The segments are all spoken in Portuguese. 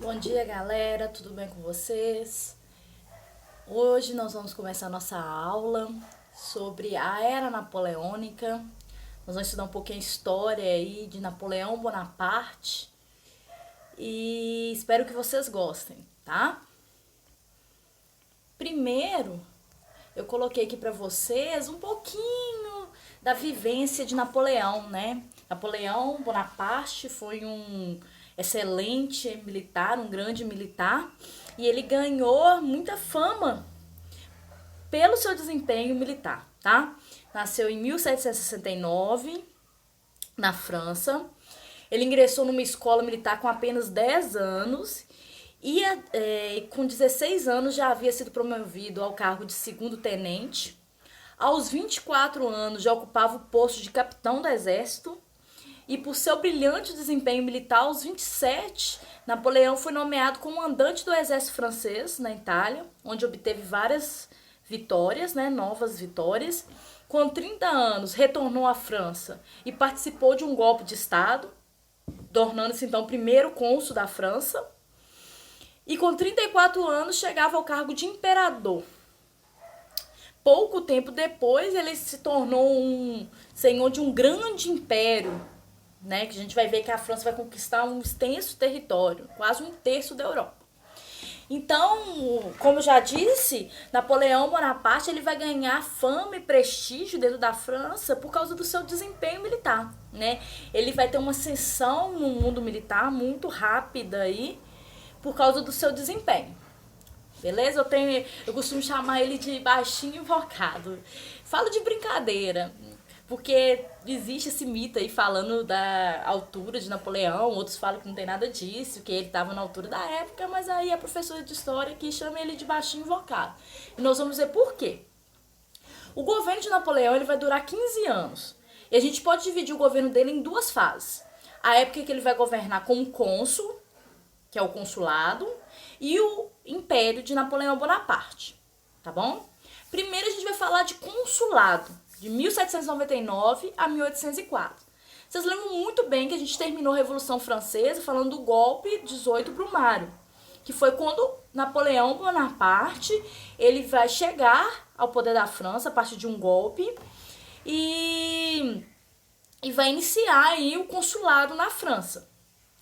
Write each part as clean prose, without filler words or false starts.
Bom dia, galera, tudo bem com vocês? Hoje nós vamos começar a nossa aula sobre a Era Napoleônica. Nós vamos estudar um pouquinho a história aí de Napoleão Bonaparte e espero que vocês gostem, tá? Primeiro, eu coloquei aqui para vocês um pouquinho da vivência de Napoleão, né? Napoleão Bonaparte foi um excelente militar, um grande militar, e ele ganhou muita fama pelo seu desempenho militar, tá? Nasceu em 1769, na França. Ele ingressou numa escola militar com apenas 10 anos e com 16 anos já havia sido promovido ao cargo de segundo tenente. Aos 24 anos já ocupava o posto de capitão do exército. E por seu brilhante desempenho militar, aos 27, Napoleão foi nomeado comandante do exército francês na Itália, onde obteve várias vitórias, né, novas vitórias. Com 30 anos, retornou à França e participou de um golpe de Estado, tornando-se então o primeiro cônsul da França. E com 34 anos, chegava ao cargo de imperador. Pouco tempo depois, ele se tornou um senhor de um grande império, né, que a gente vai ver que a França vai conquistar um extenso território, quase um terço da Europa. Então, como eu já disse, Napoleão Bonaparte ele vai ganhar fama e prestígio dentro da França por causa do seu desempenho militar, né? Ele vai ter uma ascensão no mundo militar muito rápida aí por causa do seu desempenho. Beleza? Eu costumo chamar ele de baixinho invocado. Falo de brincadeira, porque existe esse mito aí falando da altura de Napoleão, outros falam que não tem nada disso, que ele estava na altura da época, mas aí a professora de história que chama ele de baixinho invocado. E nós vamos ver por quê. O governo de Napoleão ele vai durar 15 anos. E a gente pode dividir o governo dele em duas fases. A época que ele vai governar como cônsul, que é o consulado, e o império de Napoleão Bonaparte, tá bom? Primeiro a gente vai falar de consulado, de 1799 a 1804. Vocês lembram muito bem que a gente terminou a Revolução Francesa falando do golpe 18 Brumário, que foi quando Napoleão Bonaparte ele vai chegar ao poder da França a partir de um golpe e vai iniciar aí o consulado na França,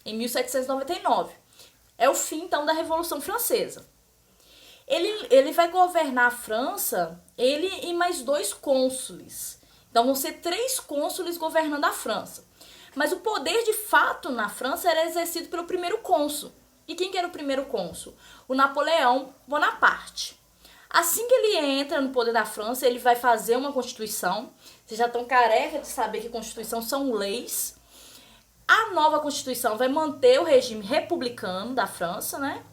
em 1799. É o fim, então, da Revolução Francesa. Ele vai governar a França, ele e mais 2 cônsules. Então, vão ser 3 cônsules governando a França. Mas o poder, de fato, na França era exercido pelo primeiro cônsul. E quem que era o primeiro cônsul? O Napoleão Bonaparte. Assim que ele entra no poder da França, ele vai fazer uma constituição. Vocês já estão careca de saber que constituição são leis. A nova Constituição vai manter o regime republicano da França, né?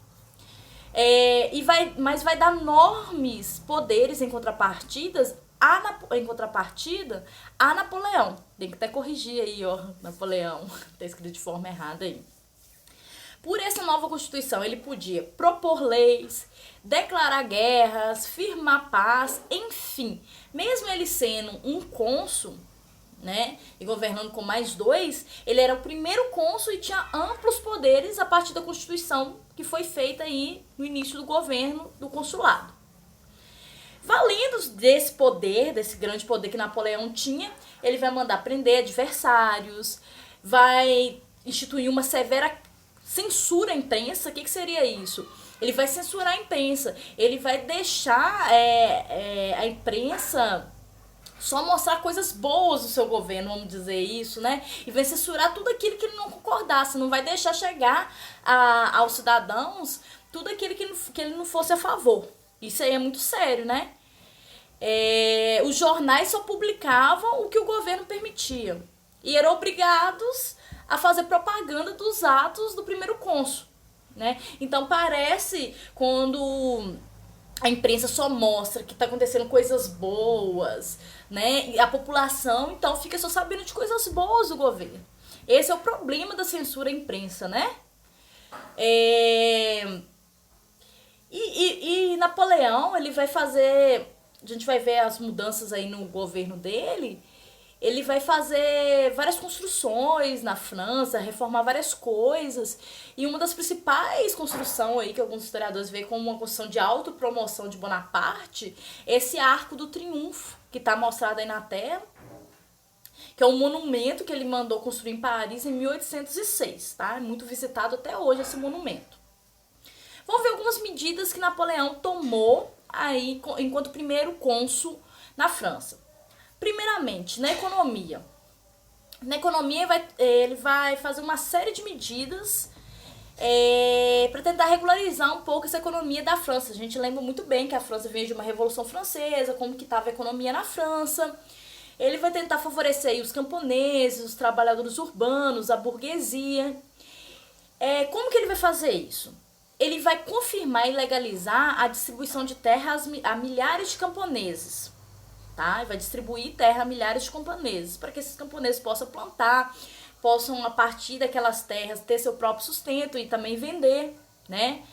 Mas vai dar enormes poderes em contrapartida a Napoleão. Tem que até corrigir aí, ó, Napoleão. Tá escrito de forma errada aí. Por essa nova Constituição, ele podia propor leis, declarar guerras, firmar paz, enfim. Mesmo ele sendo um cônsul, né, e governando com mais 2, ele era o primeiro cônsul e tinha amplos poderes a partir da Constituição que foi feita aí no início do governo do consulado. Valendo desse poder, desse grande poder que Napoleão tinha, ele vai mandar prender adversários, vai instituir uma severa censura à imprensa. O que seria isso? Ele vai censurar a imprensa, ele vai deixar a imprensa só mostrar coisas boas do seu governo, vamos dizer isso, né? E vai censurar tudo aquilo que ele não concordasse, não vai deixar chegar aos cidadãos tudo aquilo que ele não fosse a favor. Isso aí é muito sério, né? Os jornais só publicavam o que o governo permitia e eram obrigados a fazer propaganda dos atos do primeiro cônsul, né? Então parece quando a imprensa só mostra que tá acontecendo coisas boas, né? E a população, então, fica só sabendo de coisas boas do governo. Esse é o problema da censura à imprensa, né? E Napoleão, ele vai fazer... A gente vai ver as mudanças aí no governo dele. Ele vai fazer várias construções na França, reformar várias coisas. E uma das principais construções aí que alguns historiadores veem como uma construção de autopromoção de Bonaparte, esse Arco do Triunfo, que está mostrado aí na tela, que é um monumento que ele mandou construir em Paris em 1806, tá? É muito visitado até hoje esse monumento. Vamos ver algumas medidas que Napoleão tomou aí enquanto primeiro cônsul na França. Primeiramente, na economia. Na economia, ele vai fazer uma série de medidas para tentar regularizar um pouco essa economia da França. A gente lembra muito bem que a França veio de uma Revolução Francesa, como que estava a economia na França. Ele vai tentar favorecer aí os camponeses, os trabalhadores urbanos, a burguesia. Como que ele vai fazer isso? Ele vai confirmar e legalizar a distribuição de terras a milhares de camponeses. Tá? Vai distribuir terra a milhares de camponeses, para que esses camponeses possam plantar, possam, a partir daquelas terras, ter seu próprio sustento e também vender, né?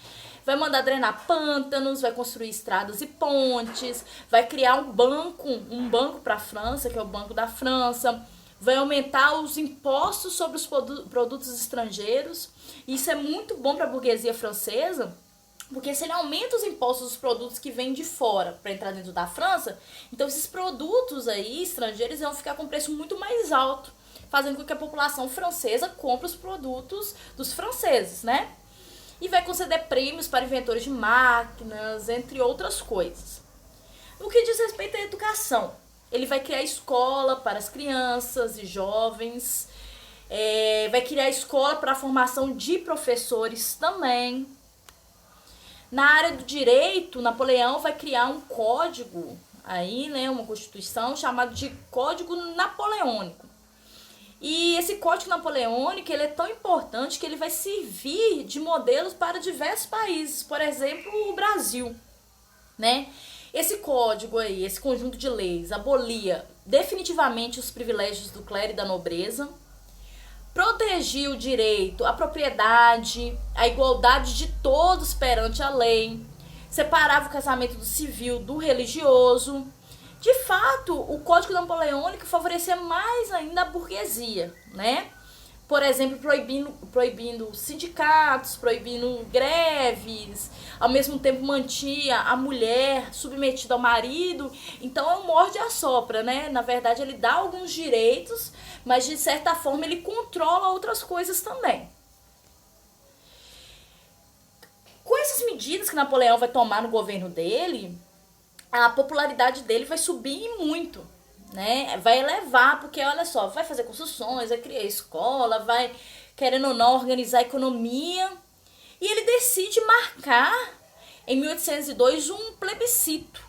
Vai mandar drenar pântanos, vai construir estradas e pontes, vai criar um banco para a França, que é o Banco da França, vai aumentar os impostos sobre os produtos estrangeiros. Isso é muito bom para a burguesia francesa, porque se ele aumenta os impostos dos produtos que vêm de fora para entrar dentro da França, então esses produtos aí estrangeiros vão ficar com preço muito mais alto, fazendo com que a população francesa compre os produtos dos franceses, né? E vai conceder prêmios para inventores de máquinas, entre outras coisas. No que diz respeito à educação, ele vai criar escola para as crianças e jovens, vai criar escola para a formação de professores também. Na área do direito, Napoleão vai criar um código, aí, né, uma constituição chamada de Código Napoleônico. E esse Código Napoleônico ele é tão importante que ele vai servir de modelo para diversos países, por exemplo, o Brasil, né? Esse código aí, esse conjunto de leis, abolia definitivamente os privilégios do clero e da nobreza, protegia o direito à propriedade, à igualdade de todos perante a lei, separava o casamento do civil do religioso. De fato, o Código Napoleônico favorecia mais ainda a burguesia, né? Por exemplo, proibindo sindicatos, proibindo greves, ao mesmo tempo mantinha a mulher submetida ao marido. Então é um morde-a-sopra, né? Na verdade, ele dá alguns direitos, mas de certa forma ele controla outras coisas também. Com essas medidas que Napoleão vai tomar no governo dele, a popularidade dele vai subir muito, né? Vai elevar, porque olha só, vai fazer construções, vai criar escola, vai, querendo ou não, organizar a economia. E ele decide marcar, em 1802, um plebiscito.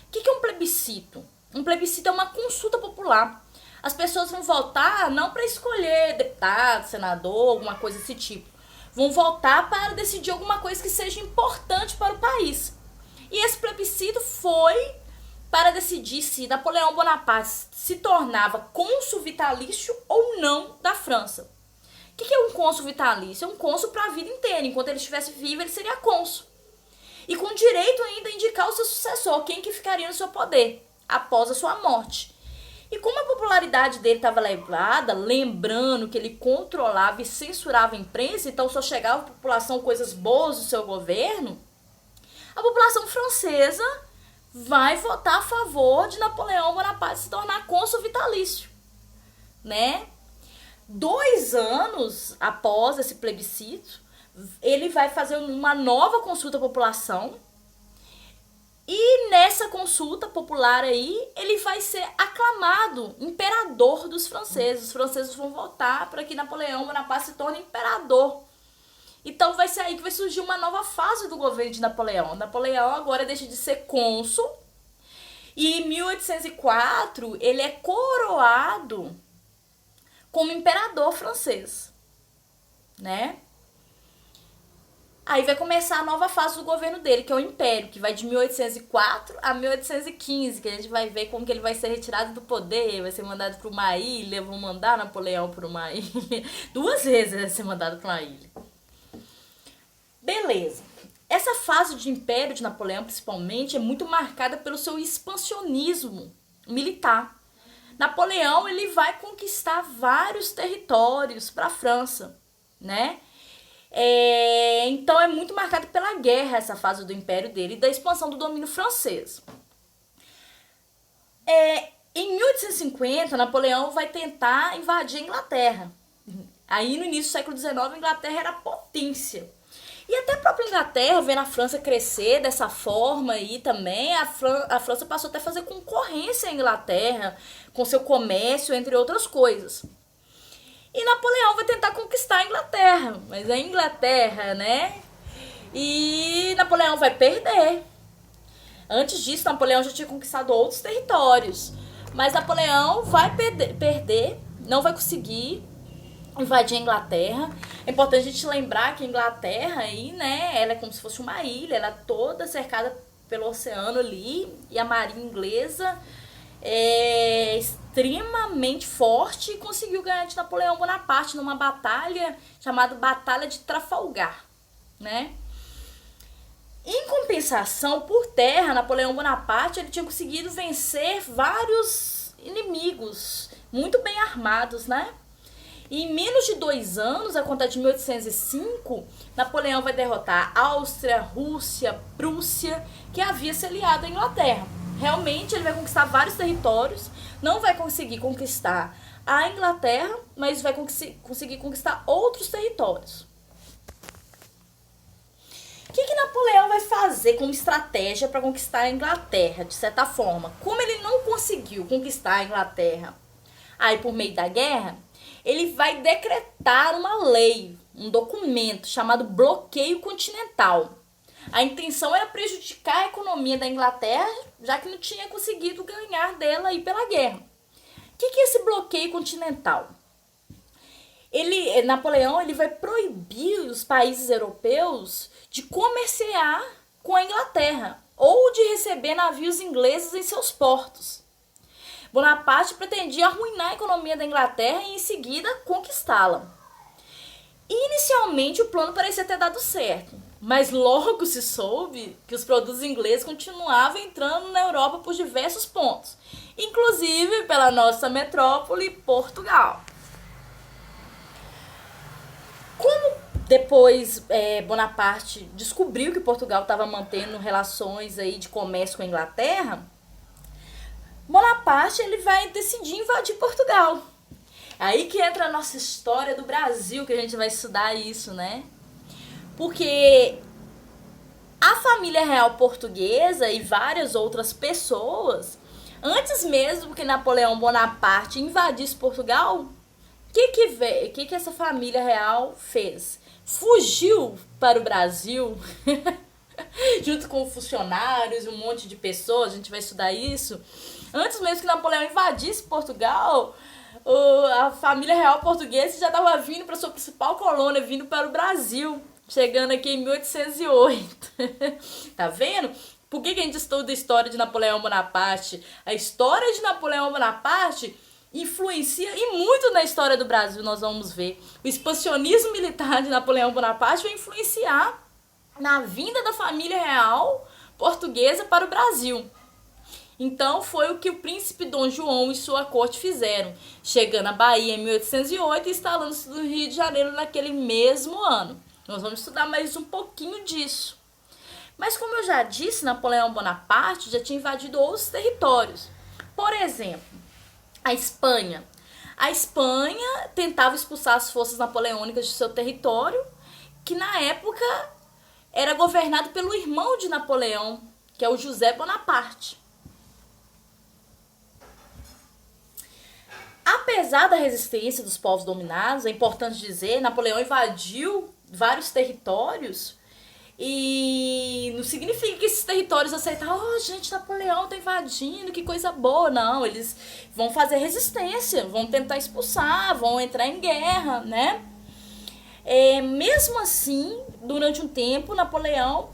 O que é um plebiscito? Um plebiscito é uma consulta popular. As pessoas vão votar não para escolher deputado, senador, alguma coisa desse tipo. Vão votar para decidir alguma coisa que seja importante para o país. E esse plebiscito foi para decidir se Napoleão Bonaparte se tornava cônsul vitalício ou não da França. O que é um cônsul vitalício? É um cônsul para a vida inteira. Enquanto ele estivesse vivo, ele seria cônsul. E com direito ainda a indicar o seu sucessor, quem que ficaria no seu poder após a sua morte. E como a popularidade dele estava elevada, lembrando que ele controlava e censurava a imprensa, então só chegava à população coisas boas do seu governo, a população francesa vai votar a favor de Napoleão Bonaparte se tornar cônsul vitalício, né? 2 anos após esse plebiscito, ele vai fazer uma nova consulta à população. E nessa consulta popular aí, ele vai ser aclamado imperador dos franceses. Os franceses vão votar para que Napoleão Bonaparte se torne imperador. Então vai ser aí que vai surgir uma nova fase do governo de Napoleão. Napoleão agora deixa de ser cônsul. E em 1804, ele é coroado como imperador francês, né? Aí vai começar a nova fase do governo dele, que é o Império, que vai de 1804 a 1815, que a gente vai ver como que ele vai ser retirado do poder, vai ser mandado para uma ilha, vão mandar Napoleão para uma ilha. 2 vezes ele vai ser mandado para uma ilha. Beleza. Essa fase de Império de Napoleão, principalmente, é muito marcada pelo seu expansionismo militar. Napoleão ele vai conquistar vários territórios para a França, né? Então é muito marcado pela guerra essa fase do império dele e da expansão do domínio francês. Em 1850, Napoleão vai tentar invadir a Inglaterra. Aí no início do século XIX, a Inglaterra era potência. E até a própria Inglaterra, vendo a França crescer dessa forma aí também, a França passou até a fazer concorrência à Inglaterra, com seu comércio, entre outras coisas. E Napoleão vai tentar conquistar a Inglaterra, mas a Inglaterra, né? E Napoleão vai perder. Antes disso, Napoleão já tinha conquistado outros territórios, mas Napoleão vai perder, não vai conseguir invadir a Inglaterra. É importante a gente lembrar que a Inglaterra aí, né, ela é como se fosse uma ilha, ela é toda cercada pelo oceano ali, e a marinha inglesa é extremamente forte e conseguiu ganhar de Napoleão Bonaparte numa batalha chamada Batalha de Trafalgar, né? Em compensação, por terra, Napoleão Bonaparte ele tinha conseguido vencer vários inimigos muito bem armados, né? E em menos de 2 anos, a conta de 1805, Napoleão vai derrotar a Áustria, Rússia, Prússia, que havia se aliado à Inglaterra. Realmente, ele vai conquistar vários territórios, não vai conseguir conquistar a Inglaterra, mas vai conseguir conquistar outros territórios. O que Napoleão vai fazer como estratégia para conquistar a Inglaterra, de certa forma? Como ele não conseguiu conquistar a Inglaterra aí por meio da guerra, ele vai decretar uma lei, um documento chamado Bloqueio Continental. A intenção era prejudicar a economia da Inglaterra, já que não tinha conseguido ganhar dela aí pela guerra. O que é esse bloqueio continental? Napoleão ele vai proibir os países europeus de comerciar com a Inglaterra ou de receber navios ingleses em seus portos. Bonaparte pretendia arruinar a economia da Inglaterra e em seguida conquistá-la. Inicialmente o plano parecia ter dado certo, mas logo se soube que os produtos ingleses continuavam entrando na Europa por diversos pontos, inclusive pela nossa metrópole, Portugal. Como depois Bonaparte descobriu que Portugal estava mantendo relações aí de comércio com a Inglaterra, Bonaparte ele vai decidir invadir Portugal. Aí que entra a nossa história do Brasil, que a gente vai estudar isso, né? Porque a família real portuguesa e várias outras pessoas, antes mesmo que Napoleão Bonaparte invadisse Portugal, o que essa família real fez? Fugiu para o Brasil, junto com funcionários, um monte de pessoas, a gente vai estudar isso. Antes mesmo que Napoleão invadisse Portugal, a família real portuguesa já estava vindo para sua principal colônia, vindo para o Brasil, chegando aqui em 1808. Tá vendo? Por que a gente estuda a história de Napoleão Bonaparte? A história de Napoleão Bonaparte influencia e muito na história do Brasil, nós vamos ver. O expansionismo militar de Napoleão Bonaparte vai influenciar na vinda da família real portuguesa para o Brasil. Então foi o que o príncipe Dom João e sua corte fizeram, chegando à Bahia em 1808 e instalando-se no Rio de Janeiro naquele mesmo ano. Nós vamos estudar mais um pouquinho disso. Mas como eu já disse, Napoleão Bonaparte já tinha invadido outros territórios. Por exemplo, a Espanha. A Espanha tentava expulsar as forças napoleônicas de seu território, que na época era governado pelo irmão de Napoleão, que é o José Bonaparte. Apesar da resistência dos povos dominados, é importante dizer, Napoleão invadiu vários territórios e não significa que esses territórios aceitaram, gente, Napoleão tá invadindo, que coisa boa. Não, eles vão fazer resistência, vão tentar expulsar, vão entrar em guerra, né? Mesmo assim, durante um tempo, Napoleão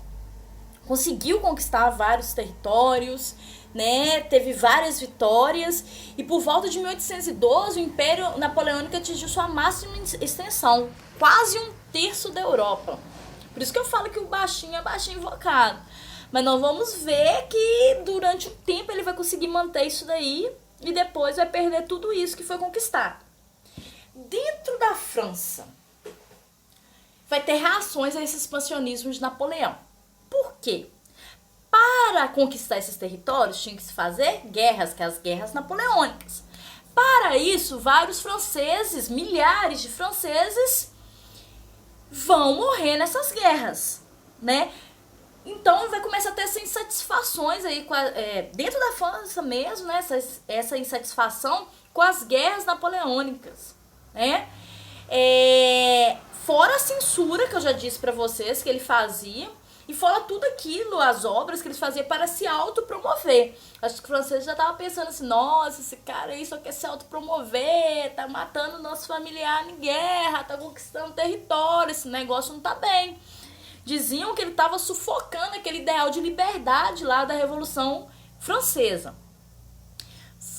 conseguiu conquistar vários territórios, né? Teve várias vitórias e por volta de 1812 o Império Napoleônico atingiu sua máxima extensão, quase 1/3 da Europa. Por isso que eu falo que o baixinho é baixinho invocado. Mas nós vamos ver que durante um tempo ele vai conseguir manter isso daí, e depois vai perder tudo isso que foi conquistado. Dentro da França, vai ter reações a esse expansionismo de Napoleão. Por quê? Para conquistar esses territórios, tinha que se fazer guerras, que é as guerras napoleônicas. Para isso, vários franceses, milhares de franceses, vão morrer nessas guerras, né? Então vai começar a ter essas insatisfações aí dentro da França mesmo, né? Essa insatisfação com as guerras napoleônicas, né? Fora a censura que eu já disse para vocês que ele fazia, e fora tudo aquilo, as obras que eles faziam para se autopromover. Acho que os franceses já estavam pensando assim, nossa, esse cara aí só quer se autopromover, tá matando nosso familiar em guerra, tá conquistando território, esse negócio não tá bem. Diziam que ele estava sufocando aquele ideal de liberdade lá da Revolução Francesa.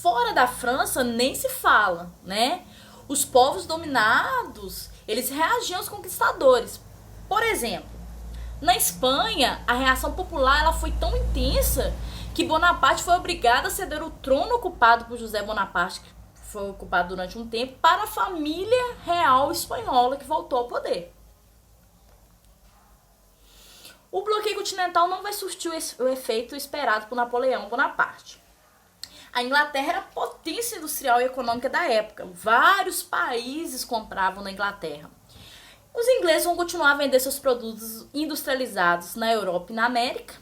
Fora da França nem se fala, né? Os povos dominados, eles reagiam aos conquistadores. Por exemplo, na Espanha, a reação popular ela foi tão intensa que Bonaparte foi obrigado a ceder o trono ocupado por José Bonaparte, que foi ocupado durante um tempo, para a família real espanhola que voltou ao poder. O bloqueio continental não vai surtir o efeito esperado por Napoleão Bonaparte. A Inglaterra era a potência industrial e econômica da época. Vários países compravam na Inglaterra. Os ingleses vão continuar a vender seus produtos industrializados na Europa e na América.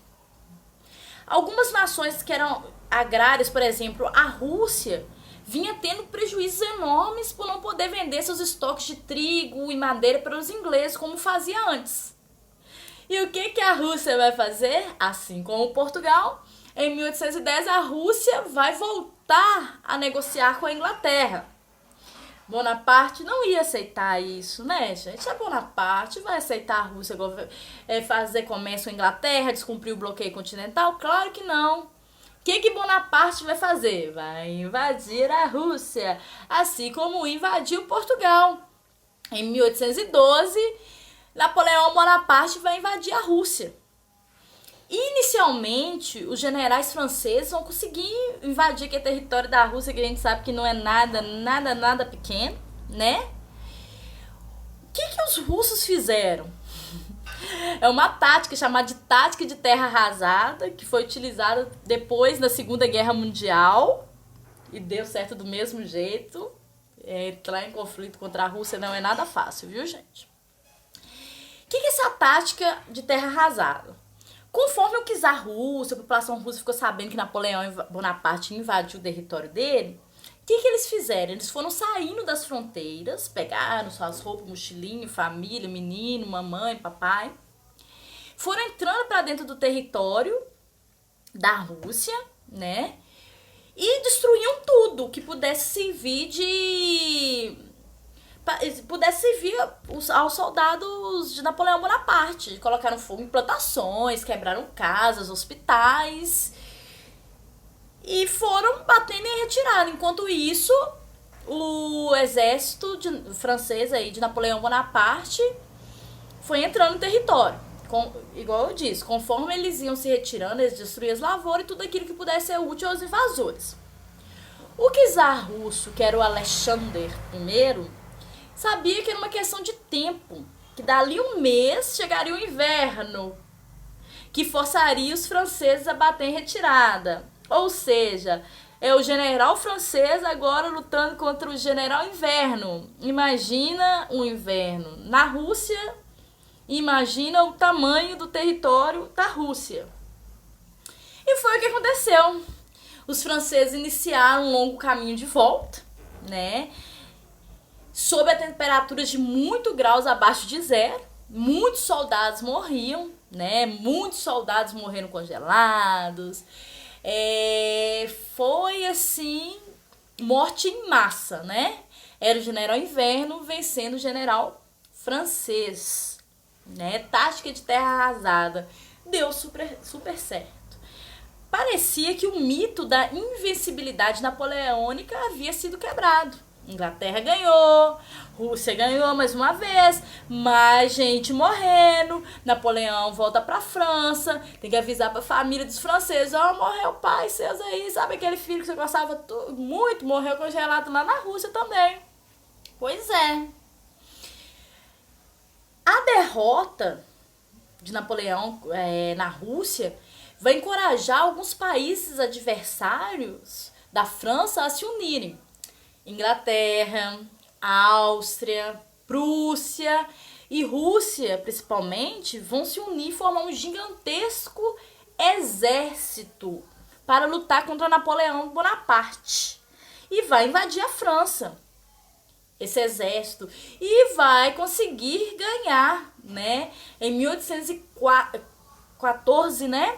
Algumas nações que eram agrárias, por exemplo, a Rússia, vinha tendo prejuízos enormes por não poder vender seus estoques de trigo e madeira para os ingleses, como fazia antes. E o que a Rússia vai fazer? Assim como Portugal, em 1810 a Rússia vai voltar a negociar com a Inglaterra. Bonaparte não ia aceitar isso, né, gente? A Bonaparte vai aceitar a Rússia fazer comércio com a Inglaterra, descumprir o bloqueio continental? Claro que não. O que Bonaparte vai fazer? Vai invadir a Rússia, assim como invadiu Portugal. Em 1812, Napoleão Bonaparte vai invadir a Rússia. Inicialmente, os generais franceses vão conseguir invadir aquele território da Rússia, que a gente sabe que não é nada pequeno, né? O que os russos fizeram? É uma tática chamada de tática de terra arrasada, que foi utilizada depois da Segunda Guerra Mundial e deu certo do mesmo jeito. Entrar em conflito contra a Rússia não é nada fácil, viu, gente? O que é essa tática de terra arrasada? Conforme o czar russo, a população russa ficou sabendo que Napoleão Bonaparte invadiu o território dele, o que eles fizeram? Eles foram saindo das fronteiras, pegaram suas roupas, mochilinho, família, menino, mamãe, papai, foram entrando para dentro do território da Rússia, né? E destruíam tudo que pudesse servir aos soldados de Napoleão Bonaparte. Colocaram fogo em plantações, quebraram casas, hospitais e foram batendo em retirada. Enquanto isso, o exército francês aí, de Napoleão Bonaparte foi entrando no território. Igual eu disse, conforme eles iam se retirando, eles destruíam as lavouras e tudo aquilo que pudesse ser útil aos invasores. O czar russo, que era o Alexandre I, sabia que era uma questão de tempo, que dali um mês chegaria o inverno, que forçaria os franceses a bater em retirada. Ou seja, é o general francês agora lutando contra o general inverno. Imagina o inverno na Rússia, imagina o tamanho do território da Rússia. E foi o que aconteceu. Os franceses iniciaram um longo caminho de volta, né? Sob a temperaturas de muitos graus abaixo de zero, muitos soldados morriam, né? Muitos soldados morreram congelados. Foi assim, morte em massa, né? Era o general inverno vencendo o general francês, né? Tática de terra arrasada. Deu super certo. Parecia que o mito da invencibilidade napoleônica havia sido quebrado, Inglaterra ganhou, Rússia ganhou mais uma vez, mais gente morrendo, Napoleão volta pra França, tem que avisar pra família dos franceses, ó, morreu o pai seus aí, sabe aquele filho que você gostava muito, morreu congelado lá na Rússia também. Pois é. A derrota de Napoleão na Rússia vai encorajar alguns países adversários da França a se unirem. Inglaterra, Áustria, Prússia e Rússia, principalmente, vão se unir e formar um gigantesco exército para lutar contra Napoleão Bonaparte. E vai invadir a França, esse exército, e vai conseguir ganhar, né? Em 1814, né?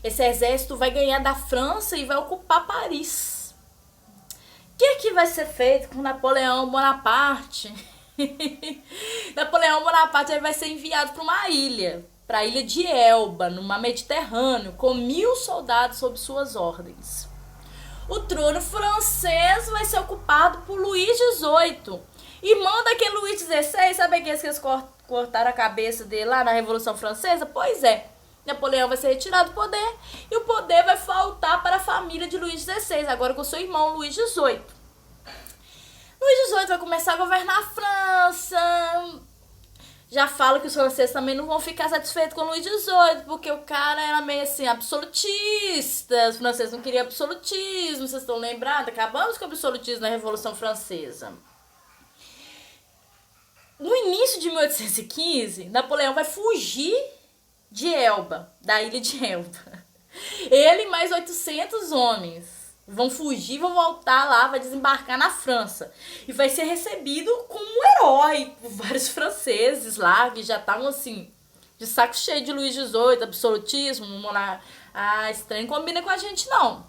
Esse exército vai ganhar da França e vai ocupar Paris. O que vai ser feito com Napoleão Bonaparte? Napoleão Bonaparte ele vai ser enviado para uma ilha, para a ilha de Elba, no mar Mediterrâneo, com 1000 soldados sob suas ordens. O trono francês vai ser ocupado por Luís XVIII. Irmão daquele Luís XVI, sabe aqueles que eles cortaram a cabeça dele lá na Revolução Francesa? Pois é. Napoleão vai ser retirado do poder e o poder vai faltar para a família de Luís XVI, agora com seu irmão Luís XVIII. Luís XVIII vai começar a governar a França. Já falo que os franceses também não vão ficar satisfeitos com Luís XVIII, porque o cara era meio assim, absolutista. Os franceses não queriam absolutismo, vocês estão lembrados? Acabamos com o absolutismo na Revolução Francesa. No início de 1815, Napoleão vai fugir de Elba, da ilha de Elba. Ele e mais 800 homens vão fugir, vão voltar lá, vai desembarcar na França. E vai ser recebido como um herói por vários franceses lá, que já estavam assim, de saco cheio de Luís XVIII, absolutismo, esse trem não combina com a gente não.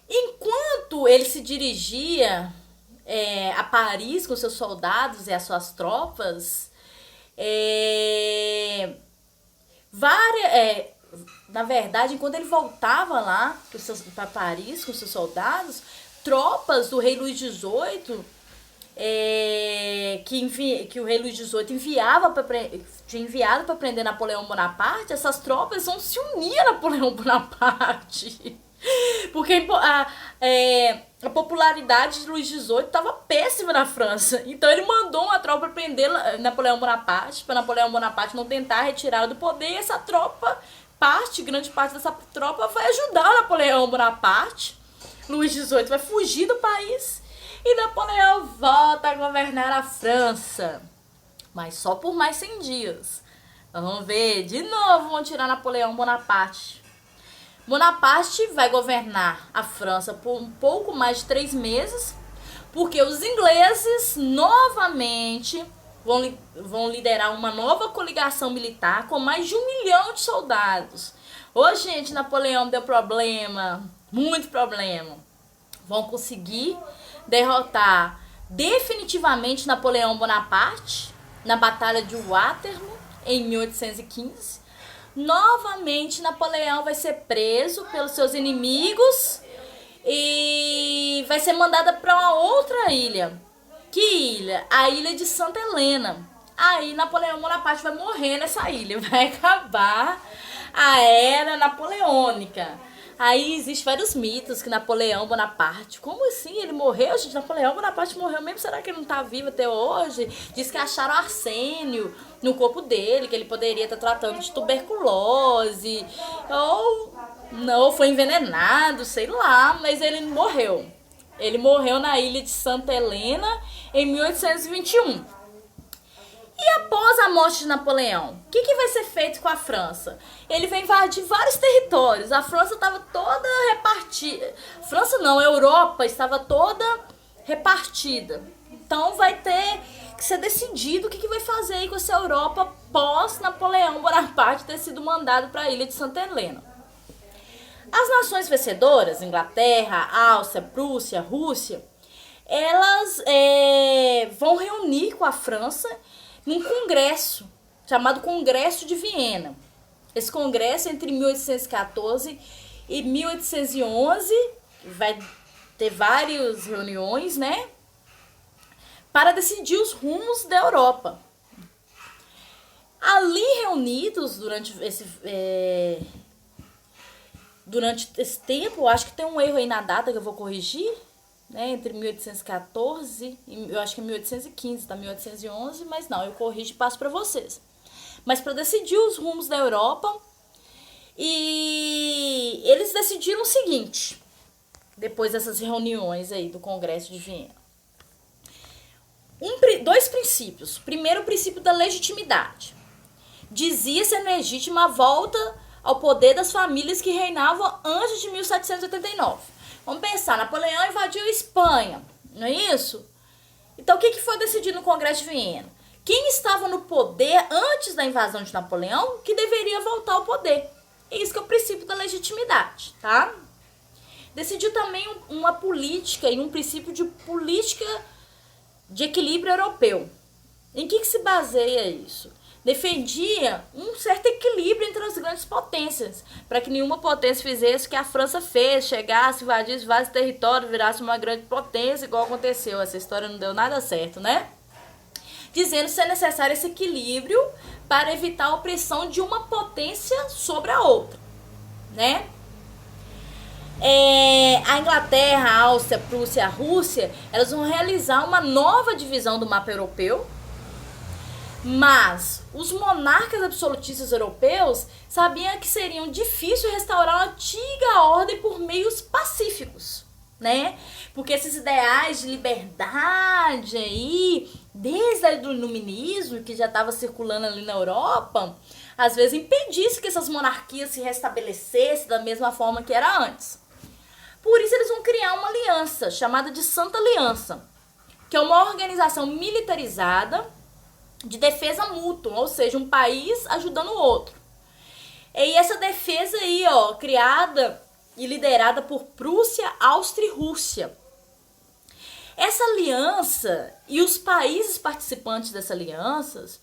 Enquanto ele se dirigia a Paris com seus soldados e as suas tropas, na verdade, enquanto ele voltava lá para Paris com seus soldados, tropas do rei Luís XVIII, que o rei Luís XVIII tinha enviado para prender Napoleão Bonaparte, essas tropas vão se unir a Napoleão Bonaparte. Porque a popularidade de Luís XVIII estava péssima na França. Então ele mandou uma tropa prender Napoleão Bonaparte, para Napoleão Bonaparte não tentar retirá-lo do poder. E essa tropa, grande parte dessa tropa vai ajudar Napoleão Bonaparte. Luís XVIII vai fugir do país e Napoleão volta a governar a França. Mas só por mais 100 dias. Vamos ver, de novo vão tirar Napoleão Bonaparte. Bonaparte vai governar a França por um pouco mais de 3 meses, porque os ingleses novamente vão liderar uma nova coligação militar com mais de 1 milhão de soldados. Ô, gente, Napoleão deu problema, muito problema. Vão conseguir derrotar definitivamente Napoleão Bonaparte na Batalha de Waterloo em 1815. Novamente, Napoleão vai ser preso pelos seus inimigos e vai ser mandada para uma outra ilha. Que ilha? A ilha de Santa Helena. Aí Napoleão Bonaparte vai morrer nessa ilha. Vai acabar a era napoleônica. Aí existem vários mitos que Napoleão Bonaparte... Como assim? Ele morreu? Gente, Napoleão Bonaparte morreu mesmo? Será que ele não tá vivo até hoje? Diz que acharam arsênio no corpo dele, que ele poderia estar tratando de tuberculose. Ou foi envenenado, sei lá. Mas ele morreu. Ele morreu na ilha de Santa Helena em 1821. E após a morte de Napoleão, o que vai ser feito com a França? Ele vai invadir vários territórios. A França estava toda repartida. França não, a Europa estava toda repartida. Então vai ter que ser decidido o que vai fazer aí com essa Europa pós Napoleão Bonaparte ter sido mandado para a ilha de Santa Helena. As nações vencedoras, Inglaterra, Áustria, Prússia, Rússia, elas vão reunir com a França num congresso, chamado Congresso de Viena. Esse congresso, entre 1814 e 1811, vai ter várias reuniões, né, para decidir os rumos da Europa. Ali reunidos durante esse tempo, acho que tem um erro aí na data que eu vou corrigir, né, entre 1814 e eu acho que é 1815, tá 1811, mas não, eu corrijo e passo para vocês. Mas para decidir os rumos da Europa, e eles decidiram o seguinte, depois dessas reuniões aí do Congresso de Viena. Dois princípios. Primeiro, o princípio da legitimidade. Dizia ser legítima a volta ao poder das famílias que reinavam antes de 1789. Vamos pensar, Napoleão invadiu a Espanha, não é isso? Então, o que foi decidido no Congresso de Viena? Quem estava no poder antes da invasão de Napoleão que deveria voltar ao poder. Isso que é o princípio da legitimidade, tá? Decidiu também uma política e um princípio de política de equilíbrio europeu. Em que se baseia isso? Defendia um certo equilíbrio entre as grandes potências, para que nenhuma potência fizesse o que a França fez, chegasse, invadisse vários territórios, virasse uma grande potência, igual aconteceu. Essa história não deu nada certo, né? Dizendo ser necessário esse equilíbrio para evitar a opressão de uma potência sobre a outra, né? A Inglaterra, a Áustria, a Prússia e a Rússia, elas vão realizar uma nova divisão do mapa europeu, mas os monarcas absolutistas europeus sabiam que seria difícil restaurar a antiga ordem por meios pacíficos, né? Porque esses ideais de liberdade aí, desde o iluminismo, que já estava circulando ali na Europa, às vezes impedisse que essas monarquias se restabelecessem da mesma forma que era antes. Por isso eles vão criar uma aliança, chamada de Santa Aliança, que é uma organização militarizada de defesa mútua, ou seja, um país ajudando o outro. E essa defesa aí, ó, criada e liderada por Prússia, Áustria e Rússia. Essa aliança e os países participantes dessa aliança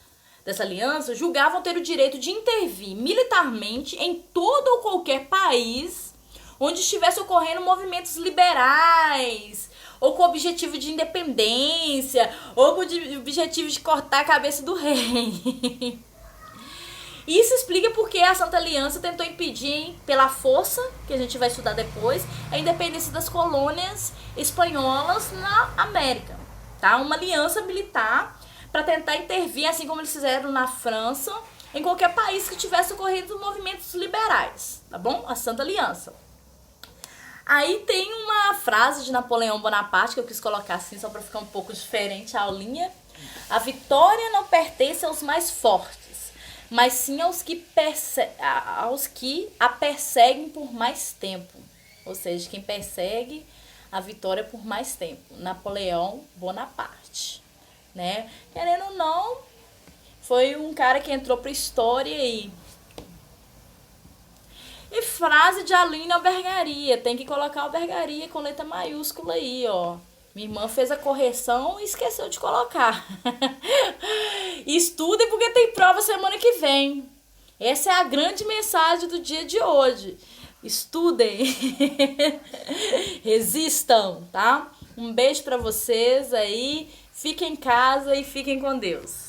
julgavam ter o direito de intervir militarmente em todo ou qualquer país onde estivesse ocorrendo movimentos liberais, ou com o objetivo de independência, ou com o objetivo de cortar a cabeça do rei. Isso explica porque a Santa Aliança tentou impedir, pela força, que a gente vai estudar depois, a independência das colônias espanholas na América. Tá? Uma aliança militar para tentar intervir, assim como eles fizeram na França, em qualquer país que tivesse ocorrido movimentos liberais. Tá bom? A Santa Aliança. Aí tem uma frase de Napoleão Bonaparte, que eu quis colocar assim, só para ficar um pouco diferente a aulinha. A vitória não pertence aos mais fortes, mas sim aos que a perseguem por mais tempo. Ou seja, quem persegue a vitória por mais tempo. Napoleão Bonaparte, né? Querendo ou não, foi um cara que entrou para a história aí. E frase de Aline Albergaria. Tem que colocar Albergaria com letra maiúscula aí, ó. Minha irmã fez a correção e esqueceu de colocar. Estudem porque tem prova semana que vem. Essa é a grande mensagem do dia de hoje. Estudem. Resistam, tá? Um beijo pra vocês aí. Fiquem em casa e fiquem com Deus.